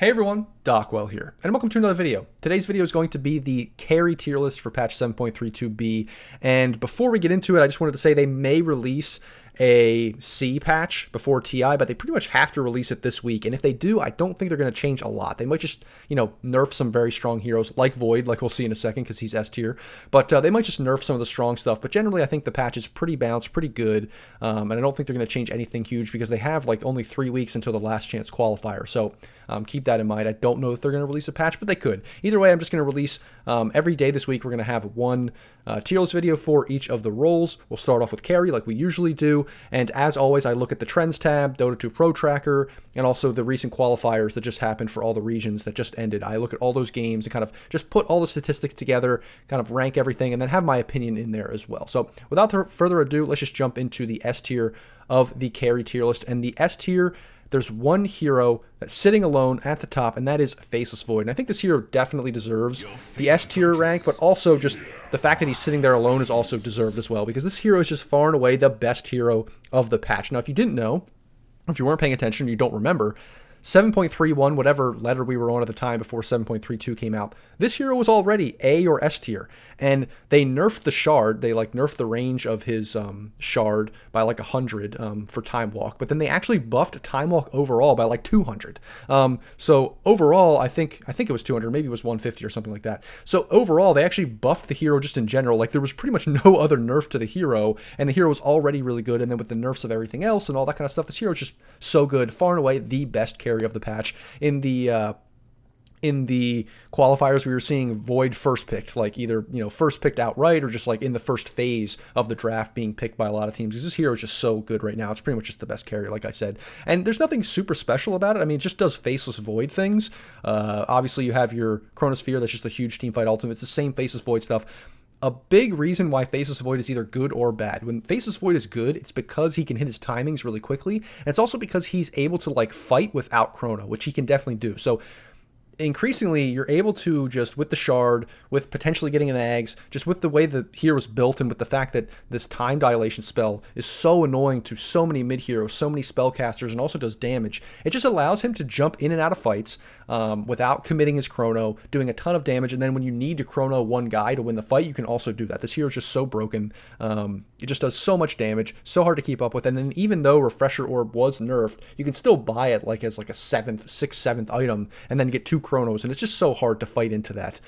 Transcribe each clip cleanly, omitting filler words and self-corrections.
Hey everyone, Dockwell here, and welcome to another video. Today's video is going to be the carry tier list for patch 7.32b, and before we get into it, I just wanted to say they may release a C patch before TI, but they pretty much have to release it this week, and if they do, I don't think they're going to change a lot. They might just, nerf some very strong heroes, like Void, like we'll see in a second, because he's S tier, but they might just nerf some of the strong stuff, but generally I think the patch is pretty balanced, pretty good, and I don't think they're going to change anything huge, because they have like only 3 weeks until the last chance qualifier, so keep that in mind. I don't know if they're going to release a patch, but they could. Either way, I'm just going to release every day this week. We're going to have one tier list video for each of the roles. We'll start off with carry like we usually do. And as always, I look at the trends tab, Dota 2 Pro Tracker, and also the recent qualifiers that just happened for all the regions that just ended. I look at all those games and kind of just put all the statistics together, kind of rank everything, and then have my opinion in there as well. So without further ado, let's just jump into the S tier of the carry tier list. And the S tier, there's one hero that's sitting alone at the top, and that is Faceless Void. And I think this hero definitely deserves the S tier rank, but also just the fact that he's sitting there alone is also deserved as well, because this hero is just far and away the best hero of the patch. Now, if you didn't know, if you weren't paying attention, you don't remember, 7.31, whatever letter we were on at the time before 7.32 came out, this hero was already A or S tier, and they nerfed the shard. They nerfed the range of his shard by 100 for time walk, but then they actually buffed time walk overall by 200. So overall, I think it was 200, maybe it was 150 or something like that. So overall, they actually buffed the hero just in general. There was pretty much no other nerf to the hero, and the hero was already really good. And then with the nerfs of everything else and all that kind of stuff, this hero is just so good, far and away the best carry of the patch. In the qualifiers, we were seeing Void first picked, either first picked outright or just in the first phase of the draft being picked by a lot of teams. Because this hero is just so good right now. It's pretty much just the best carry, like I said. And there's nothing super special about it. I mean, it just does Faceless Void things. Obviously, you have your Chronosphere. That's just a huge teamfight ultimate. It's the same Faceless Void stuff. A big reason why Faceless Void is either good or bad. When Faceless Void is good, it's because he can hit his timings really quickly, and it's also because he's able to fight without Chrono, which he can definitely do. So increasingly, you're able to just, with the shard, with potentially getting an Ags, just with the way the hero is built and with the fact that this time dilation spell is so annoying to so many mid-heroes, so many spellcasters, and also does damage, it just allows him to jump in and out of fights without committing his Chrono, doing a ton of damage, and then when you need to Chrono one guy to win the fight, you can also do that. This hero is just so broken. It just does so much damage, so hard to keep up with, and then even though Refresher Orb was nerfed, you can still buy it as a 6th, 7th item, and then get 2 Chronos, and it's just so hard to fight into that.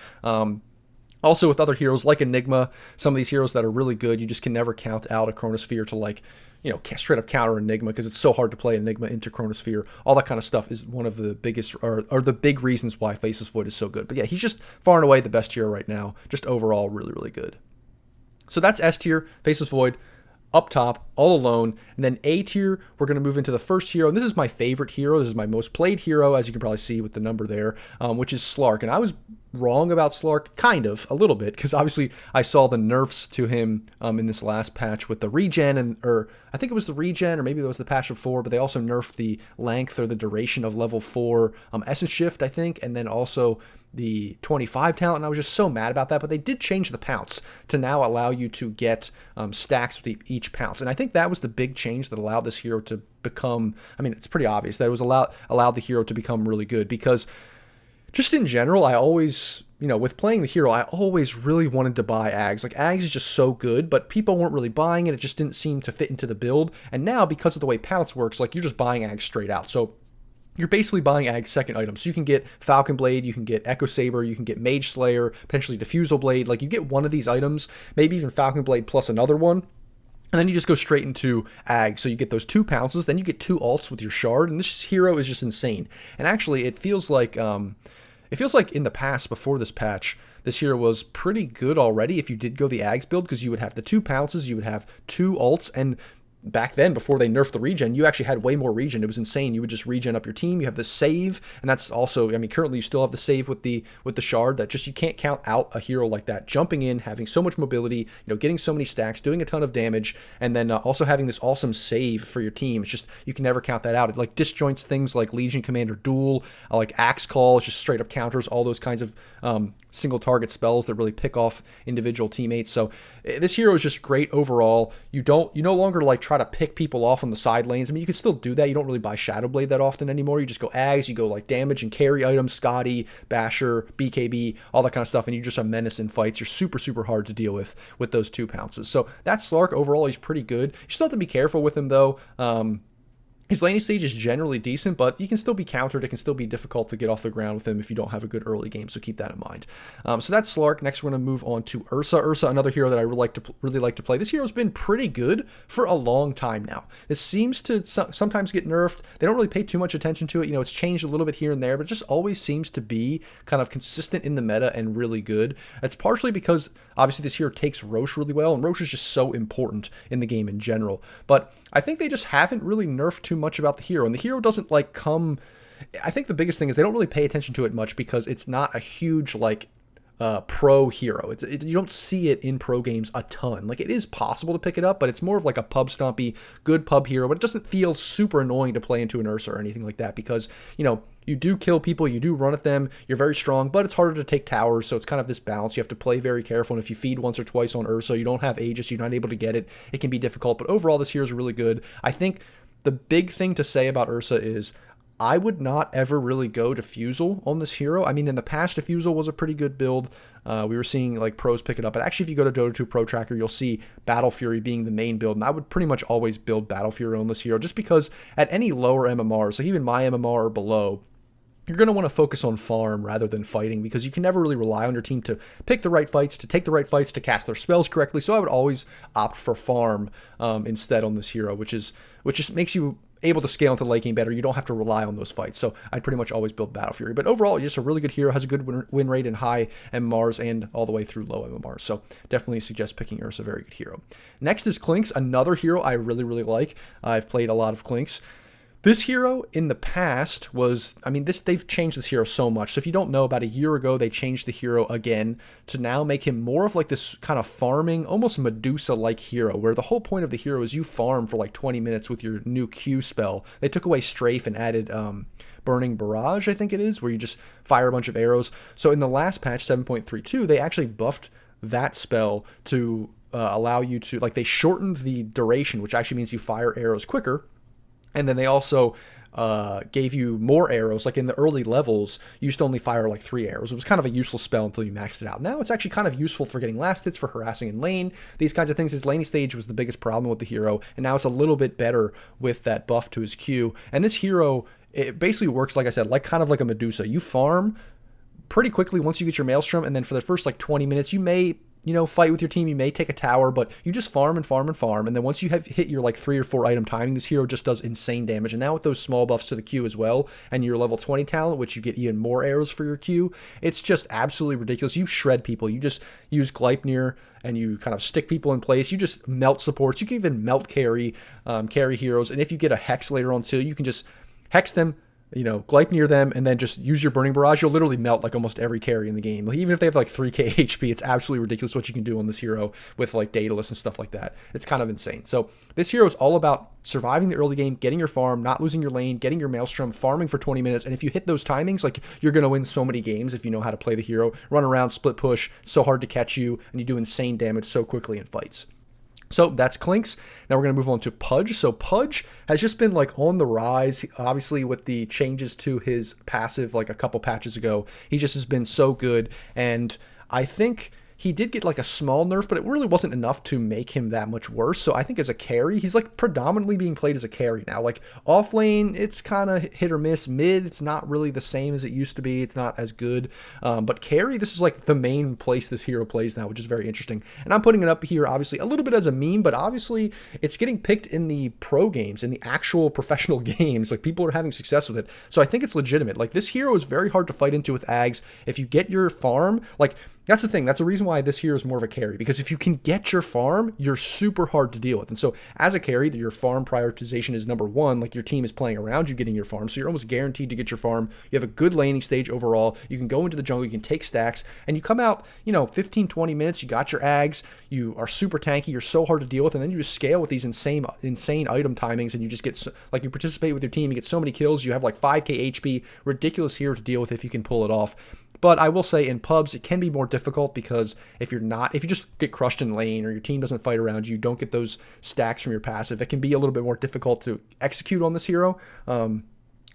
Also with other heroes like Enigma, some of these heroes that are really good, you just can never count out a Chronosphere to straight up counter Enigma, because it's so hard to play Enigma into Chronosphere. All that kind of stuff is one of the biggest, or the big reasons why Faceless Void is so good. But yeah, he's just far and away the best hero right now, just overall really, really good. So that's S tier, Faceless Void, up top, all alone. And then A tier, we're going to move into the first hero. And this is my favorite hero. This is my most played hero, as you can probably see with the number there, which is Slark. And I was wrong about Slark, kind of, a little bit, because obviously I saw the nerfs to him in this last patch with the regen, or I think it was the regen, or maybe it was the patch before, but they also nerfed the length or the duration of level 4 Essence Shift, I think, and then also the 25 talent, and I was just so mad about that. But they did change the pounce to now allow you to get stacks with each pounce, and I think that was the big change that allowed this hero to become, I mean, it's pretty obvious that it was allowed the hero to become really good, because just in general, I always, with playing the hero, I always really wanted to buy Ags. Ags is just so good, but people weren't really buying it. It just didn't seem to fit into the build, and now, because of the way pounce works, you're just buying Ags straight out. So you're basically buying Ag's second item. So you can get Falcon Blade, you can get Echo Saber, you can get Mage Slayer, potentially Diffusal Blade. You get one of these items, maybe even Falcon Blade plus another one, and then you just go straight into Ag. So you get those 2 pounces, then you get 2 ults with your shard, and this hero is just insane. And actually, it feels like in the past, before this patch, this hero was pretty good already if you did go the Ags build, because you would have the 2 pounces, you would have 2 ults, and back then, before they nerfed the regen, you actually had way more regen. It was insane. You would just regen up your team. You have the save, and that's also, I mean, currently you still have the save with the shard. That just, you can't count out a hero like that. Jumping in, having so much mobility, getting so many stacks, doing a ton of damage, and then also having this awesome save for your team. It's just, you can never count that out. It disjoints things like Legion Commander Duel, like Axe Call. It's just straight up counters all those kinds of single target spells that really pick off individual teammates. So this hero is just great overall. You no longer try try to pick people off on the side lanes. I mean, you can still do that. You don't really buy Shadow Blade that often anymore. You just go Ags, you go like damage and carry items, Scotty, Basher, BKB, all that kind of stuff, and you just a menace in fights. You're super, super hard to deal with those 2 pounces. So that's Slark. Overall, he's pretty good. You still have to be careful with him, though. His laning stage is generally decent, but you can still be countered. It can still be difficult to get off the ground with him if you don't have a good early game, so keep that in mind. So that's Slark. Next, we're going to move on to Ursa. Ursa, another hero that I really like to play. This hero's been pretty good for a long time now. This seems to sometimes get nerfed. They don't really pay too much attention to it. You know, it's changed a little bit here and there, but it just always seems to be kind of consistent in the meta and really good. It's partially because, obviously, this hero takes Roche really well, and Roche is just so important in the game in general. But I think they just haven't really nerfed too much about the hero, and the hero doesn't like come. I think the biggest thing is they don't really pay attention to it much because it's not a huge like pro hero. You don't see it in pro games a ton. Like, it is possible to pick it up, but it's more of like a pub stompy, good pub hero, but it doesn't feel super annoying to play into an Ursa or anything like that because, you know, you do kill people, you do run at them, you're very strong, but it's harder to take towers, so it's kind of this balance. You have to play very careful, and if you feed once or twice on Ursa, you don't have Aegis, you're not able to get it, it can be difficult, but overall this hero is really good. I think the big thing to say about Ursa is I would not ever really go Diffusal on this hero. I mean, in the past, Diffusal was a pretty good build. We were seeing like pros pick it up, but actually if you go to Dota 2 Pro Tracker, you'll see Battle Fury being the main build, and I would pretty much always build Battle Fury on this hero just because at any lower MMRs, like even my MMR or below, you're going to want to focus on farm rather than fighting because you can never really rely on your team to pick the right fights, to take the right fights, to cast their spells correctly. So I would always opt for farm instead on this hero, which just makes you able to scale into late game better. You don't have to rely on those fights. So I'd pretty much always build Battle Fury. But overall, just a really good hero, has a good win rate in high MMRs and all the way through low MMRs. So definitely suggest picking Ursa, a very good hero. Next is Clinks, another hero I really, really like. I've played a lot of Clinks. This hero in the past was, I mean, they've changed this hero so much. So if you don't know, about a year ago, they changed the hero again to now make him more of like this kind of farming, almost Medusa-like hero, where the whole point of the hero is you farm for like 20 minutes with your new Q spell. They took away Strafe and added Burning Barrage, I think it is, where you just fire a bunch of arrows. So in the last patch, 7.32, they actually buffed that spell to allow you to, like, they shortened the duration, which actually means you fire arrows quicker. And then they also gave you more arrows. Like in the early levels, you used to only fire like 3 arrows. It was kind of a useless spell until you maxed it out. Now it's actually kind of useful for getting last hits, for harassing in lane, these kinds of things. His laning stage was the biggest problem with the hero, and now it's a little bit better with that buff to his Q. And this hero, it basically works, like I said, like kind of like a Medusa. You farm pretty quickly once you get your Maelstrom, and then for the first like 20 minutes, you may, you know, fight with your team, you may take a tower, but you just farm and farm and farm, and then once you have hit your like 3 or 4 item timing, this hero just does insane damage. And now with those small buffs to the Q as well, and your level 20 talent, which you get even more arrows for your Q, it's just absolutely ridiculous. You shred people. You just use Gleipnir, and you kind of stick people in place. You just melt supports. You can even melt carry heroes, and if you get a Hex later on too, you can just Hex them, you know, Gleipnir them, and then just use your Burning Barrage. You'll literally melt like almost every carry in the game. Like, even if they have like 3k HP, it's absolutely ridiculous what you can do on this hero with like Daedalus and stuff like that. It's kind of insane. So this hero is all about surviving the early game, getting your farm, not losing your lane, getting your Maelstrom, farming for 20 minutes. And if you hit those timings, like, you're going to win so many games if you know how to play the hero. Run around, split push, so hard to catch you, and you do insane damage so quickly in fights. So that's Clinks. Now we're going to move on to Pudge. So Pudge has just been like on the rise, obviously with the changes to his passive like a couple patches ago. He just has been so good, and I think he did get like a small nerf, but it really wasn't enough to make him that much worse. So I think as a carry, he's like predominantly being played as a carry now. Like off lane, it's kind of hit or miss. Mid, it's not really the same as it used to be. It's not as good. But carry, this is like the main place this hero plays now, which is very interesting. And I'm putting it up here, obviously, a little bit as a meme, but obviously it's getting picked in the pro games, in the actual professional games. Like, people are having success with it. So I think it's legitimate. Like, this hero is very hard to fight into with Ags. If you get your farm, like, that's the thing. That's the reason why this hero is more of a carry, because if you can get your farm, you're super hard to deal with. And so as a carry, your farm prioritization is number one. Like, your team is playing around you getting your farm, so you're almost guaranteed to get your farm. You have a good laning stage overall. You can go into the jungle, you can take stacks, and you come out, you know, 15, 20 minutes, you got your Ags, you are super tanky, you're so hard to deal with, and then you just scale with these insane item timings, and you just get, like, you participate with your team, you get so many kills, you have like 5k HP, ridiculous hero to deal with if you can pull it off. But I will say in pubs, it can be more difficult because if you just get crushed in lane or your team doesn't fight around you, don't get those stacks from your passive, it can be a little bit more difficult to execute on this hero.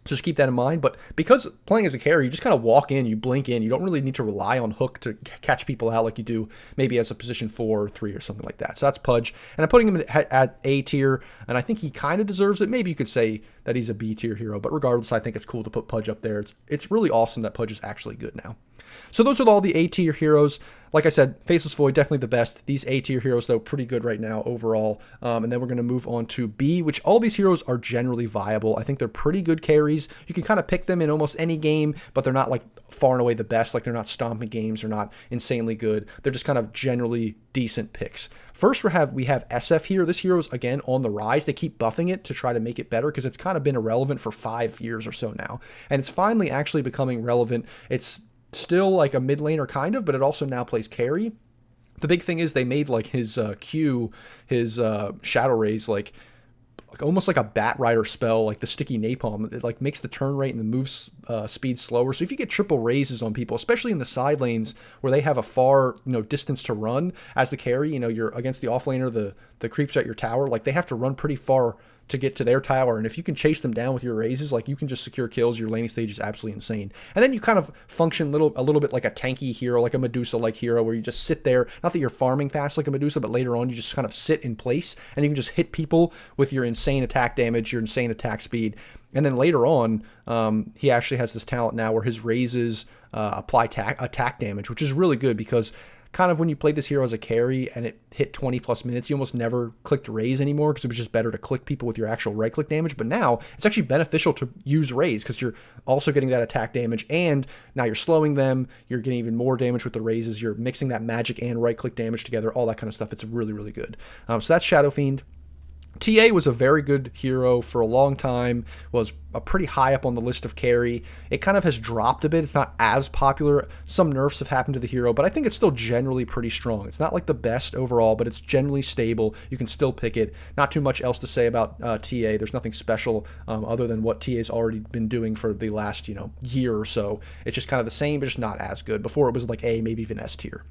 Just keep that in mind. But because playing as a carry, you just kind of walk in, you blink in. You don't really need to rely on hook to catch people out like you do maybe as a position 4 or 3 or something like that. So that's Pudge. And I'm putting him at A tier, and I think he kind of deserves it. Maybe you could say that he's a B tier hero, but regardless, I think it's cool to put Pudge up there. It's really awesome that Pudge is actually good now. So those are all the A tier heroes. Like I said, Faceless Void, definitely the best. These A tier heroes, though, pretty good right now overall. And then we're going to move on to B, which all these heroes are generally viable. I think they're pretty good carries. You can kind of pick them in almost any game, but they're not like far and away the best. Like they're not stomping games. They're not insanely good. They're just kind of generally decent picks. First, we have SF here. This hero is, again, on the rise. They keep buffing it to try to make it better because it's kind of been irrelevant for 5 years or so now. And it's finally actually becoming relevant. It's still like a mid laner kind of, but it also now plays carry. The big thing is they made like his Q, his Shadow Rays, like almost like a Bat Rider spell, like the sticky napalm. It like makes the turn rate and the move speed slower. So if you get triple raises on people, especially in the side lanes where they have a far distance to run as the carry, you're against the offlaner, the creeps at your tower, like they have to run pretty far to get to their tower, and if you can chase them down with your raises, like you can just secure kills. Your laning stage is absolutely insane. And then you kind of function a little bit like a tanky hero, like a Medusa-like hero, where you just sit there. Not that you're farming fast like a Medusa, but later on you just kind of sit in place, and you can just hit people with your insane attack damage, your insane attack speed. And then later on, he actually has this talent now where his raises apply attack damage, which is really good because kind of when you played this hero as a carry and it hit 20 plus minutes, you almost never clicked raise anymore because it was just better to click people with your actual right click damage. But now it's actually beneficial to use raise because you're also getting that attack damage, and now you're slowing them, you're getting even more damage with the raises, you're mixing that magic and right click damage together, all that kind of stuff. It's really, really good. So that's Shadow Fiend. TA was a very good hero for a long time, was pretty high up on the list of carry. It kind of has dropped a bit. It's not as popular. Some nerfs have happened to the hero, but I think it's still generally pretty strong. It's not like the best overall, but it's generally stable. You can still pick it. Not too much else to say about TA. There's nothing special other than what TA's already been doing for the last year or so. It's just kind of the same, but just not as good. Before it was like A, maybe even S tier.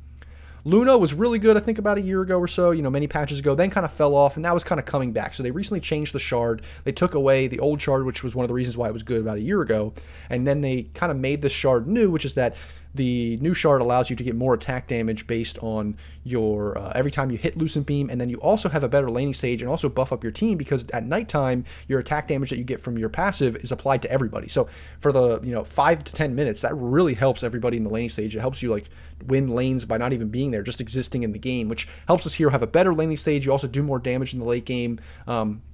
Luna was really good, I think, about a year ago or so, many patches ago, then kind of fell off, and now is kind of coming back. So they recently changed the shard. They took away the old shard, which was one of the reasons why it was good about a year ago, and then they kind of made this shard new, which is that the new shard allows you to get more attack damage based on your every time you hit Lucent Beam, and then you also have a better laning stage and also buff up your team because at nighttime your attack damage that you get from your passive is applied to everybody. So for the 5 to 10 minutes, that really helps everybody in the laning stage. It helps you like win lanes by not even being there, just existing in the game, which helps us here have a better laning stage. You also do more damage in the late game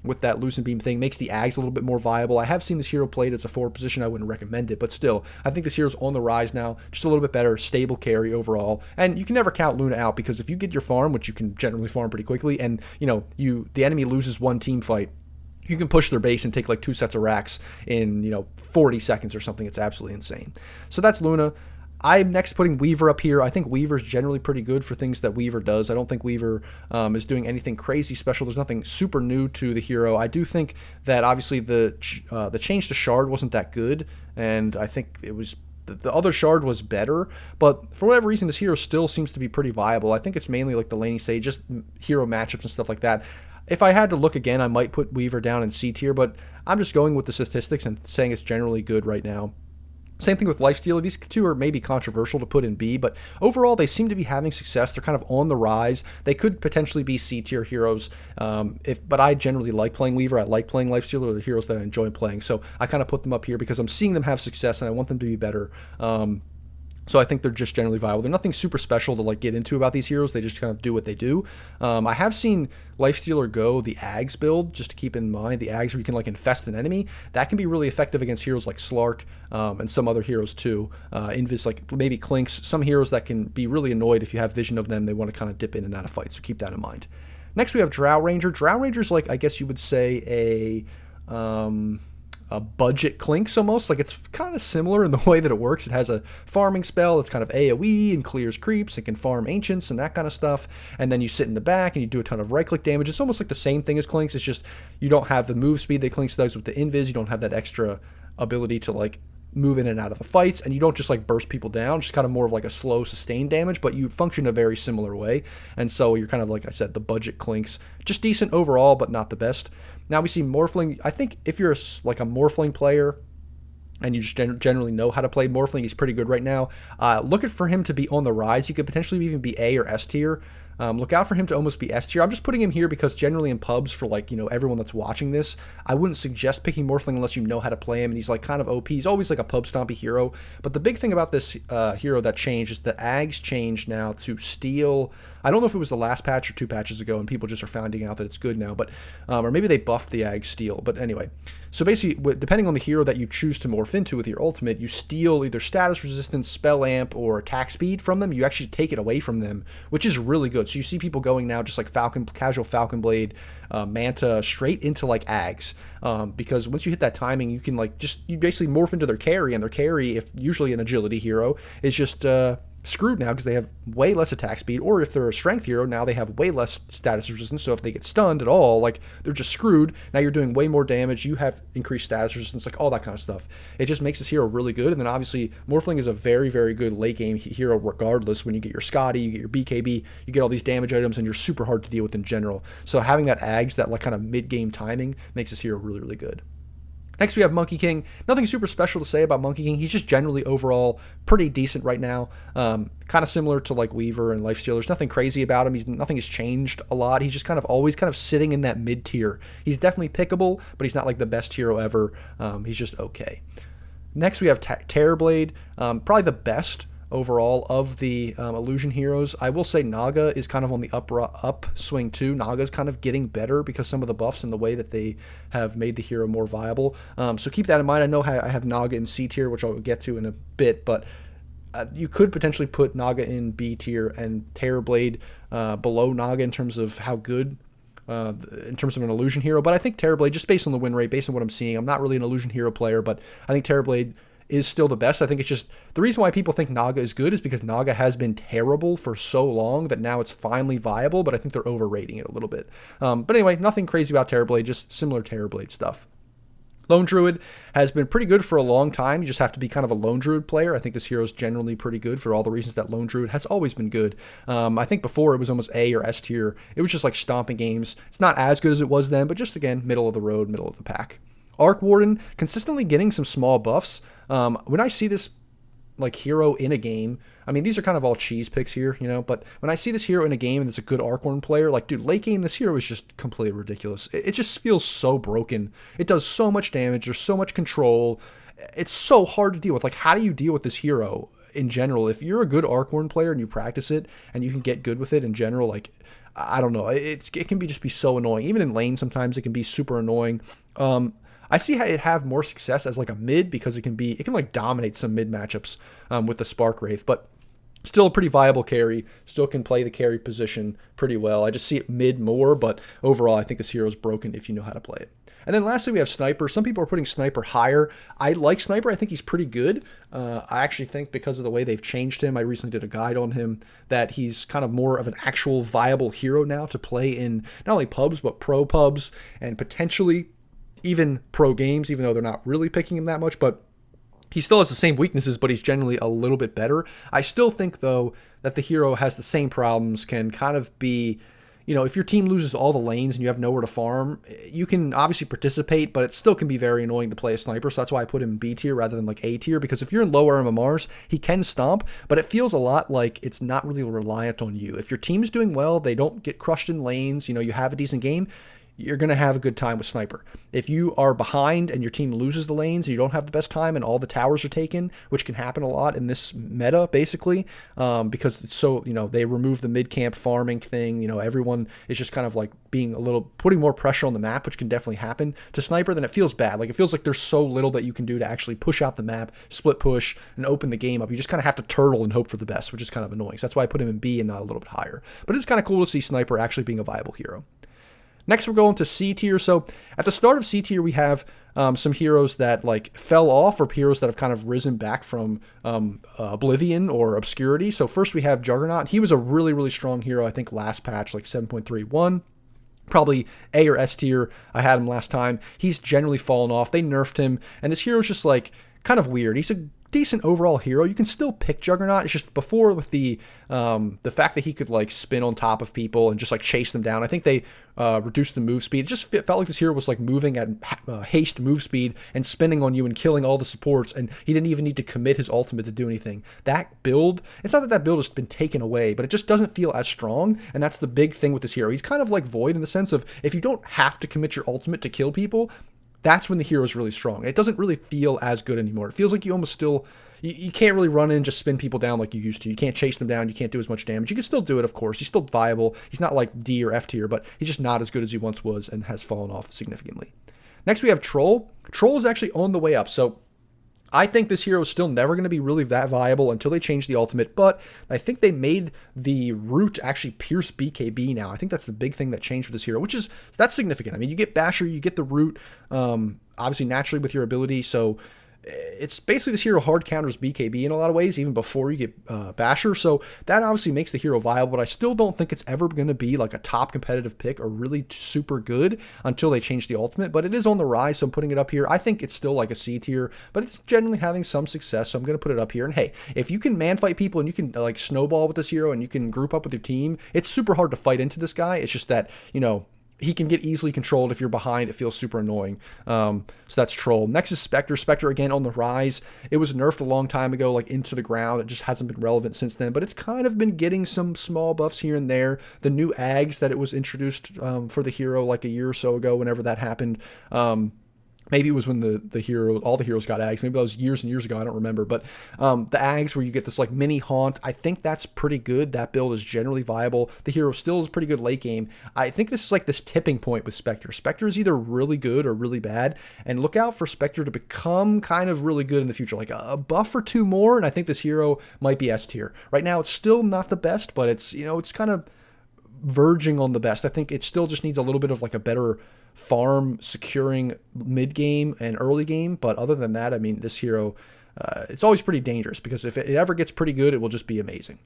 with that Lucent Beam thing. Makes the Ags a little bit more viable. I have seen this hero played as a forward position. I wouldn't recommend it, but still, I think this hero's on the rise now. Just a little bit better, stable carry overall. And you can never count Luna out because if you get your farm, which you can generally farm pretty quickly, and the enemy loses one team fight, you can push their base and take like 2 sets of racks in 40 seconds or something. It's absolutely insane. So that's Luna. I'm next putting Weaver up here. I think Weaver's generally pretty good for things that Weaver does. I don't think Weaver is doing anything crazy special. There's nothing super new to the hero. I do think that obviously the change to Shard wasn't that good, and I think it was the other Shard was better, but for whatever reason, this hero still seems to be pretty viable. I think it's mainly like the laning stage, just hero matchups and stuff like that. If I had to look again, I might put Weaver down in C tier, but I'm just going with the statistics and saying it's generally good right now. Same thing with Lifestealer. These two are maybe controversial to put in B, but overall they seem to be having success. They're kind of on the rise. They could potentially be C tier heroes, but I generally like playing Weaver. I like playing Lifestealer. They're the heroes that I enjoy playing, so I kind of put them up here because I'm seeing them have success and I want them to be better. So I think they're just generally viable. They're nothing super special to like get into about these heroes. They just kind of do what they do. I have seen Lifestealer go the Ags build, just to keep in mind. The Ags where you can like infest an enemy. That can be really effective against heroes like Slark and some other heroes too. Invis, like maybe Clinks. Some heroes that can be really annoyed if you have vision of them. They want to kind of dip in and out of fights, so keep that in mind. Next we have Drow Ranger. Drow Ranger's like, I guess you would say a budget Clinks almost. Like it's kind of similar in the way that it works. It has a farming spell that's kind of AoE and clears creeps and can farm ancients and that kind of stuff. And then you sit in the back and you do a ton of right click damage. It's almost like the same thing as Clinks. It's just you don't have the move speed that Clinks does with the invis. You don't have that extra ability to like move in and out of the fights, and you don't just like burst people down, just kind of more of like a slow sustained damage, but you function a very similar way. And so you're kind of, like I said, the budget clinks, just decent overall, but not the best. Now we see Morphling. I think if you're like a Morphling player and you just generally know how to play Morphling, he's pretty good right now. Looking for him to be on the rise. He could potentially even be A or S tier. Look out for him to almost be S tier. I'm just putting him here because generally in pubs, for like, everyone that's watching this, I wouldn't suggest picking Morphling unless you know how to play him, and he's like kind of OP. He's always like a pub stompy hero. But the big thing about this hero that changed is the Ags changed now to Steel. I don't know if it was the last patch or 2 patches ago, and people just are finding out that it's good now, but or maybe they buffed the Ag Steel. But anyway, so basically, depending on the hero that you choose to morph into with your ultimate, you steal either status resistance, spell amp, or attack speed from them. You actually take it away from them, which is really good. So you see people going now just like casual Falcon Blade, Manta, straight into like Ags, because once you hit that timing, you can like you basically morph into their carry, and their carry, if usually an agility hero, is just screwed now because they have way less attack speed, or if they're a strength hero, now they have way less status resistance, so if they get stunned at all, like, they're just screwed. Now you're doing way more damage, you have increased status resistance, like all that kind of stuff. It just makes this hero really good. And then obviously Morphling is a very, very good late game hero regardless. When you get your Scotty, you get your BKB, you get all these damage items, and you're super hard to deal with in general. So having that Ags, that like kind of mid-game timing, makes this hero really, really good. Next, we have Monkey King. Nothing super special to say about Monkey King. He's just generally overall pretty decent right now. Kind of similar to like Weaver and Lifesteal. There's nothing crazy about him. Nothing has changed a lot. He's just kind of always kind of sitting in that mid tier. He's definitely pickable, but he's not like the best hero ever. He's just okay. Next, we have Terrorblade. Probably the best overall of the illusion heroes. I will say Naga is kind of on the upswing too. Naga's kind of getting better because some of the buffs and the way that they have made the hero more viable. So keep that in mind. I know I have Naga in C tier, which I'll get to in a bit, but you could potentially put Naga in B tier and Terrorblade below Naga in terms of how good, in terms of an illusion hero. But I think Terrorblade, just based on the win rate, based on what I'm seeing, I'm not really an illusion hero player, but I think Terrorblade is still the best. I think it's just the reason why people think Naga is good is because Naga has been terrible for so long that now it's finally viable, but I think they're overrating it a little bit. But anyway, nothing crazy about Terrorblade, just similar Terrorblade stuff. Lone Druid has been pretty good for a long time. You just have to be kind of a Lone Druid player. I think this hero is generally pretty good for all the reasons that Lone Druid has always been good. I think before it was almost A or S tier. It was just like stomping games. It's not as good as it was then, but just again, middle of the road, middle of the pack. Arc Warden, consistently getting some small buffs. When I see this like hero in a game, I mean, these are kind of all cheese picks here, but when I see this hero in a game and it's a good Arc Warden player, like, dude, late game, this hero is just completely ridiculous. It just feels so broken. It does so much damage. There's so much control. It's so hard to deal with. Like, how do you deal with this hero in general? If you're a good Arc Warden player and you practice it and you can get good with it in general, like, I don't know. It can just be so annoying. Even in lane, sometimes it can be super annoying. I see how it have more success as like a mid because it can like dominate some mid matchups with the Spark Wraith, but still a pretty viable carry. Still can play the carry position pretty well. I just see it mid more, but overall I think this hero is broken if you know how to play it. And then lastly, we have Sniper. Some people are putting Sniper higher. I like Sniper. I think he's pretty good. I actually think because of the way they've changed him, I recently did a guide on him, that he's kind of more of an actual viable hero now to play in not only pubs, but pro pubs and potentially even pro games, even though they're not really picking him that much. But he still has the same weaknesses, but he's generally a little bit better. I still think, though, that the hero has the same problems, can kind of be, if your team loses all the lanes and you have nowhere to farm, you can obviously participate, but it still can be very annoying to play a Sniper. So that's why I put him in B tier rather than like A tier, because if you're in lower MMRs, he can stomp, but it feels a lot like it's not really reliant on you. If your team's doing well, they don't get crushed in lanes, you have a decent game, you're going to have a good time with Sniper. If you are behind and your team loses the lanes, you don't have the best time and all the towers are taken, which can happen a lot in this meta, basically, because it's so, they remove the mid-camp farming thing, everyone is just kind of like putting more pressure on the map, which can definitely happen to Sniper, then it feels bad. Like, it feels like there's so little that you can do to actually push out the map, split push, and open the game up. You just kind of have to turtle and hope for the best, which is kind of annoying. So that's why I put him in B and not a little bit higher. But it's kind of cool to see Sniper actually being a viable hero. Next, we're going to C tier. So at the start of C tier, we have some heroes that like fell off, or heroes that have kind of risen back from oblivion or obscurity. So first we have Juggernaut. He was a really, really strong hero, I think last patch, like 7.31. Probably A or S tier. I had him last time. He's generally fallen off. They nerfed him, and this hero is just like kind of weird. He's a decent overall hero. You can still pick Juggernaut. It's just before with the fact that he could like spin on top of people and just like chase them down. I think they reduced the move speed. It just felt like this hero was like moving at haste move speed and spinning on you and killing all the supports, and he didn't even need to commit his ultimate to do anything. That build, it's not that that build has been taken away, but it just doesn't feel as strong, and that's the big thing with this hero. He's kind of like Void in the sense of if you don't have to commit your ultimate to kill people, that's when the hero is really strong. It doesn't really feel as good anymore. It feels like you almost still, you can't really run in and just spin people down like you used to. You can't chase them down. You can't do as much damage. You can still do it, of course. He's still viable. He's not like D or F tier, but he's just not as good as he once was and has fallen off significantly. Next, we have Troll. Troll is actually on the way up. So I think this hero is still never going to be really that viable until they change the ultimate, but I think they made the root actually pierce BKB now. I think that's the big thing that changed with this hero, that's significant. I mean, you get Basher, you get the root, obviously naturally with your ability, so it's basically this hero hard counters BKB in a lot of ways, even before you get Basher, so that obviously makes the hero viable, but I still don't think it's ever going to be like a top competitive pick or really super good until they change the ultimate, but it is on the rise, so I'm putting it up here. I think it's still like a C tier, but it's generally having some success, so I'm going to put it up here. And hey, if you can man fight people and you can like snowball with this hero and you can group up with your team, it's super hard to fight into this guy. It's just that, you know, he can get easily controlled. If you're behind, it feels super annoying. So that's Troll. Next is Spectre. Spectre, again, on the rise. It was nerfed a long time ago, like into the ground. It just hasn't been relevant since then, but it's kind of been getting some small buffs here and there. The new Ags that it was introduced for the hero like a year or so ago, whenever that happened. Maybe it was when all the heroes got Ags. Maybe that was years and years ago. I don't remember. But the Ags where you get this like mini haunt, I think that's pretty good. That build is generally viable. The hero still is pretty good late game. I think this is like this tipping point with Spectre. Spectre is either really good or really bad. And look out for Spectre to become kind of really good in the future. Like a buff or two more, and I think this hero might be S tier. Right now, it's still not the best, but it's, you know, it's kind of verging on the best. I think it still just needs a little bit of like a better farm securing mid game and early game, but other than that, I mean, this hero, it's always pretty dangerous because if it ever gets pretty good, it will just be amazing.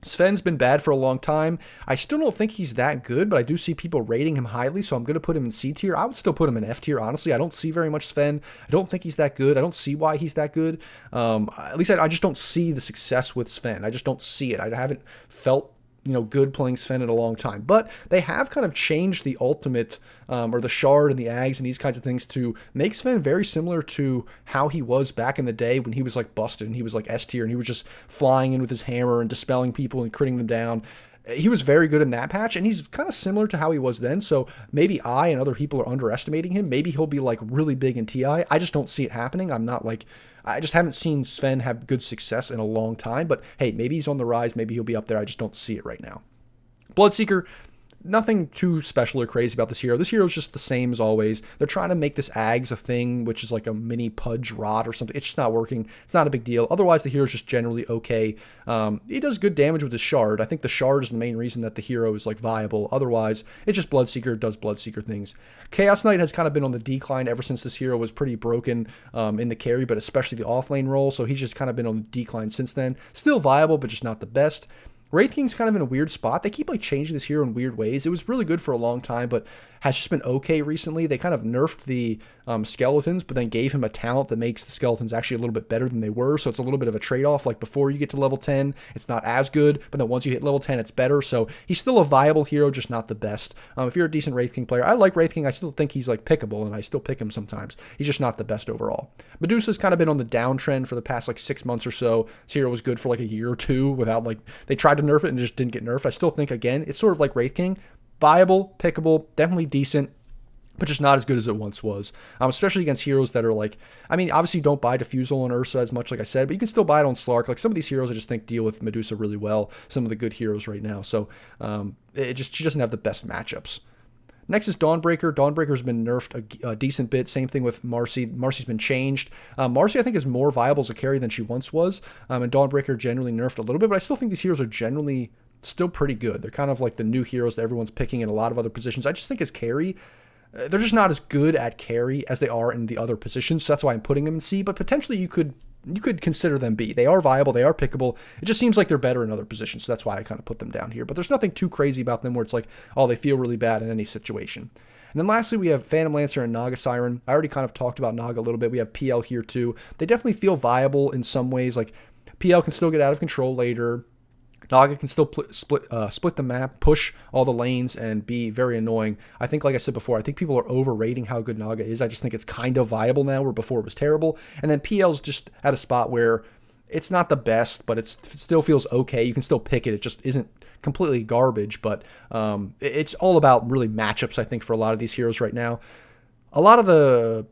Sven's been bad for a long time. I still don't think he's that good, but I do see people rating him highly, so I'm going to put him in C tier. I would still put him in F tier, honestly. I don't see very much Sven. I don't think he's that good. I don't see why he's that good. At least I just don't see the success with Sven. I just don't see it. I haven't felt, you know, good playing Sven in a long time, but they have kind of changed the ultimate or the shard and the Ags and these kinds of things to make Sven very similar to how he was back in the day when he was like busted and he was like S tier and he was just flying in with his hammer and dispelling people and critting them down. He was very good in that patch, and he's kind of similar to how he was then, so maybe I and other people are underestimating him. Maybe he'll be like really big in TI. I just don't see it happening. I just haven't seen Sven have good success in a long time, but hey, maybe he's on the rise, maybe he'll be up there, I just don't see it right now. Bloodseeker, nothing too special or crazy about this hero. This hero is just the same as always. They're trying to make this Ags a thing, which is like a mini Pudge Rod or something. It's just not working. It's not a big deal. Otherwise, the hero is just generally okay. He does good damage with his Shard. I think the Shard is the main reason that the hero is like viable. Otherwise, it's just Bloodseeker, does Bloodseeker things. Chaos Knight has kind of been on the decline ever since this hero was pretty broken in the carry, but especially the offlane role, so he's just kind of been on the decline since then. Still viable, but just not the best. Wraith King's kind of in a weird spot. They keep like changing this hero in weird ways. It was really good for a long time, but has just been okay recently. They kind of nerfed the skeletons, but then gave him a talent that makes the skeletons actually a little bit better than they were. So it's a little bit of a trade-off. Like before you get to level 10, it's not as good, but then once you hit level 10, it's better. So he's still a viable hero, just not the best. If you're a decent Wraith King player, I like Wraith King. I still think he's like pickable, and I still pick him sometimes. He's just not the best overall. Medusa's kind of been on the downtrend for the past like 6 months or so. This hero was good for like a year or two without like, they tried to nerf it and just didn't get nerfed. I still think, again, it's sort of like Wraith King. Viable, pickable, definitely decent, but just not as good as it once was, especially against heroes that are like, I mean, obviously you don't buy Diffusal on Ursa as much, like I said, but you can still buy it on Slark. Like some of these heroes I just think deal with Medusa really well, some of the good heroes right now, so she doesn't have the best matchups. Next is Dawnbreaker. Dawnbreaker's been nerfed a decent bit. Same thing with Marcy. Marcy's been changed. Marcy, I think, is more viable as a carry than she once was, and Dawnbreaker generally nerfed a little bit, but I still think these heroes are generally still pretty good. They're kind of like the new heroes that everyone's picking in a lot of other positions. I just think as carry, they're just not as good at carry as they are in the other positions, so that's why I'm putting them in C, but potentially you could consider them B. They are viable, they are pickable. It just seems like they're better in other positions, so that's why I kind of put them down here. But there's nothing too crazy about them where it's like, oh, they feel really bad in any situation. And then lastly, we have Phantom Lancer and Naga Siren. I already kind of talked about Naga a little bit. We have PL here too. They definitely feel viable in some ways. Like PL can still get out of control later. Naga can still split the map, push all the lanes, and be very annoying. I think, like I said before, I think people are overrating how good Naga is. I just think it's kind of viable now, where before it was terrible. And then PL's just at a spot where it's not the best, but it still feels okay. You can still pick it. It just isn't completely garbage, but it's all about really matchups, I think, for a lot of these heroes right now. A lot of the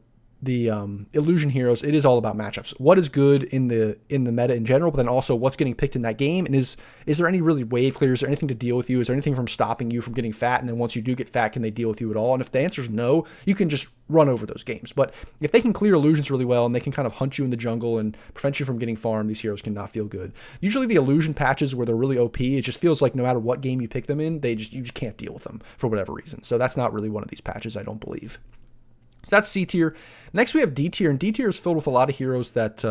illusion heroes, it is all about matchups. What is good in the meta in general, but then also what's getting picked in that game, and is there any really wave clears, or anything to deal with you? Is there anything from stopping you from getting fat? And then once you do get fat, can they deal with you at all? And if the answer is no, you can just run over those games. But if they can clear illusions really well, and they can kind of hunt you in the jungle and prevent you from getting farmed, these heroes cannot feel good. Usually the illusion patches where they're really OP, it just feels like no matter what game you pick them in, you just can't deal with them for whatever reason. So that's not really one of these patches, I don't believe. So that's C tier. Next we have D tier, and D tier is filled with a lot of heroes that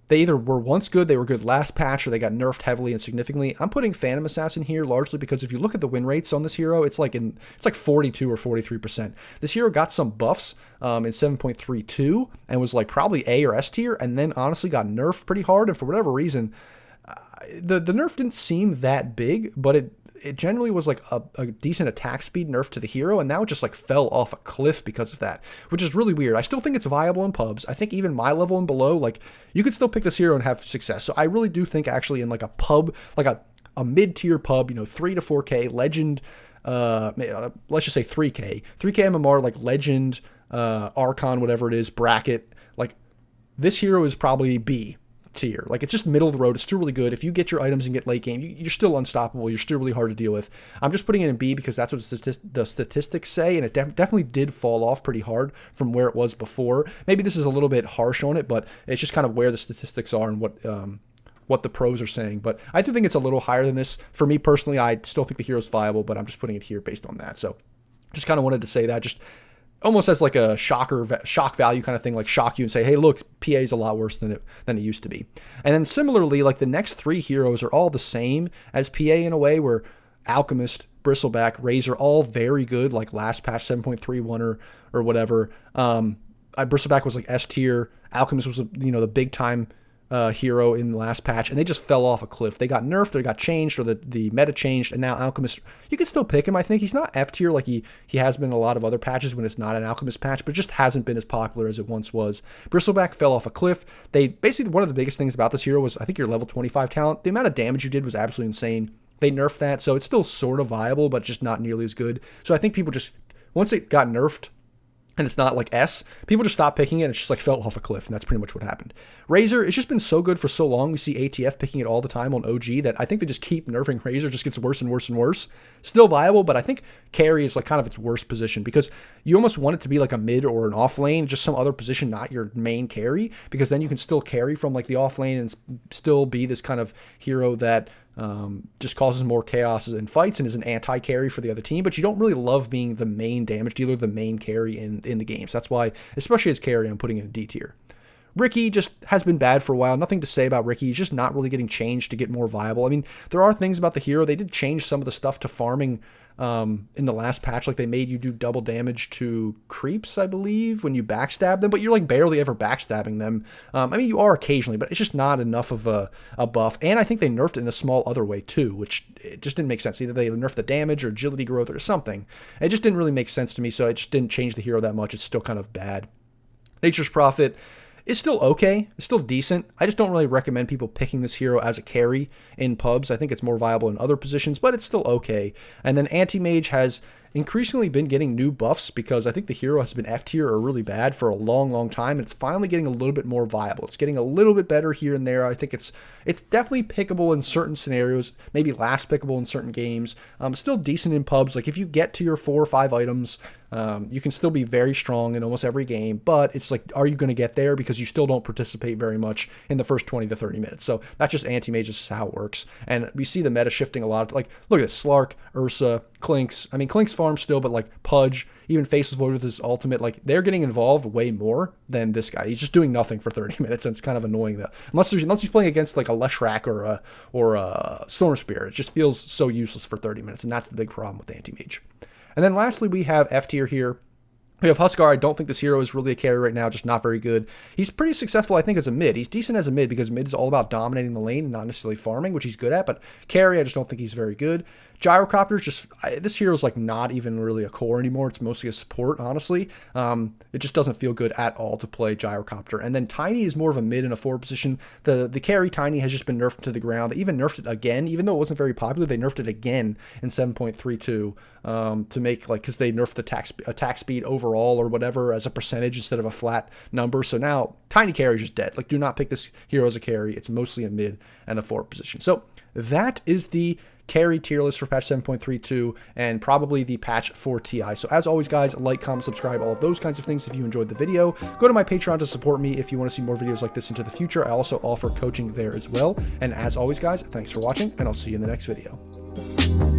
they either were once good, they were good last patch, or they got nerfed heavily and significantly. I'm putting Phantom Assassin here largely because if you look at the win rates on this hero, it's like 42 or 43%. This hero got some buffs in 7.32 and was like probably A or S tier, and then honestly got nerfed pretty hard. And for whatever reason, the nerf didn't seem that big, but it generally was like a decent attack speed nerf to the hero, and now it just like fell off a cliff because of that, which is really weird. I still think it's viable in pubs. I think even my level and below, like, you could still pick this hero and have success. So I really do think actually in like a pub, like a mid-tier pub, 3 to 4K, legend, let's just say 3K MMR, like legend, Archon, whatever it is, bracket, like this hero is probably B tier. Like, it's just middle of the road. It's still really good. If you get your items and get late game, you're still unstoppable. You're still really hard to deal with. I'm just putting it in B because that's what the statistics say, and it definitely did fall off pretty hard from where it was before. Maybe this is a little bit harsh on it, but it's just kind of where the statistics are and what the pros are saying. But I do think it's a little higher than this. For me personally, I still think the hero's viable, but I'm just putting it here based on that. So just kind of wanted to say that, just almost as like a shock value kind of thing, like shock you and say, hey, look, PA is a lot worse than it used to be. And then similarly, like the next three heroes are all the same as PA in a way, where Alchemist, Bristleback, Razor, all very good, like last patch 7.31 or whatever. Bristleback was like S tier. Alchemist was the big time hero in the last patch, and they just fell off a cliff. They got nerfed, they got changed, or the meta changed, and now Alchemist, you can still pick him. I think he's not F tier like he has been in a lot of other patches when it's not an Alchemist patch, but just hasn't been as popular as it once was. Bristleback fell off a cliff. They basically, one of the biggest things about this hero was, I think, your level 25 talent. The amount of damage you did was absolutely insane. They nerfed that, so it's still sort of viable, but just not nearly as good. So I think people just, once it got nerfed, and it's not like S, people just stopped picking it, and it just like fell off a cliff, and that's pretty much what happened. Razor, it's just been so good for so long. We see ATF picking it all the time on OG that I think they just keep nerfing Razor. It just gets worse and worse and worse. Still viable, but I think carry is like kind of its worst position, because you almost want it to be like a mid or an off lane, just some other position, not your main carry, because then you can still carry from like the off lane and still be this kind of hero that just causes more chaos in fights and is an anti-carry for the other team, but you don't really love being the main damage dealer, the main carry in the game. So that's why, especially as carry, I'm putting it in D tier. Ricky just has been bad for a while. Nothing to say about Ricky. He's just not really getting changed to get more viable. I mean, there are things about the hero. They did change some of the stuff to farming in the last patch. Like, they made you do double damage to creeps, I believe, when you backstab them, but you're like barely ever backstabbing them. I mean, you are occasionally, but it's just not enough of a buff. And I think they nerfed it in a small other way too, which it just didn't make sense. Either they nerfed the damage or agility growth or something. It just didn't really make sense to me, so it just didn't change the hero that much. It's still kind of bad. Nature's Prophet is still okay. It's still decent. I just don't really recommend people picking this hero as a carry in pubs. I think it's more viable in other positions, but it's still okay. And then Anti-Mage has increasingly been getting new buffs, because I think the hero has been F tier or really bad for a long, long time, and it's finally getting a little bit more viable. It's getting a little bit better here and there. I think it's definitely pickable in certain scenarios, maybe last pickable in certain games. Still decent in pubs. Like, if you get to your 4 or 5 items, you can still be very strong in almost every game, but it's like, are you going to get there? Because you still don't participate very much in the first 20 to 30 minutes. So that's just Anti-Mage, just how it works. And we see the meta shifting a lot. Like, look at this, Slark, Ursa, Clinks. I mean, Clinks farm still, but like Pudge, even Faceless Void with his ultimate, like, they're getting involved way more than this guy. He's just doing nothing for 30 minutes, and it's kind of annoying that unless he's playing against like a Leshrac or a Storm Spirit, it just feels so useless for 30 minutes, and that's the big problem with Anti-Mage. And then lastly, we have F tier here. We have Huskar. I don't think this hero is really a carry right now, just not very good. He's pretty successful, I think, as a mid. He's decent as a mid because mid is all about dominating the lane and not necessarily farming, which he's good at, but carry, I just don't think he's very good. Gyrocopters, this hero is like not even really a core anymore. It's mostly a support, honestly. It just doesn't feel good at all to play Gyrocopter. And then Tiny is more of a mid in a forward position. The carry Tiny has just been nerfed to the ground. They even nerfed it again, even though it wasn't very popular. They nerfed it again in 7.32 to make like, because they nerfed the attack speed overall or whatever as a percentage instead of a flat number. So now Tiny carry is just dead. Like, do not pick this hero as a carry. It's mostly a mid and a forward position. So that is the carry tier list for patch 7.32 and probably the patch for TI. So as always, guys, like, comment, subscribe, all of those kinds of things if you enjoyed the video. Go to my Patreon to support me if you want to see more videos like this into the future. I also offer coaching there as well. And as always, guys, thanks for watching, and I'll see you in the next video.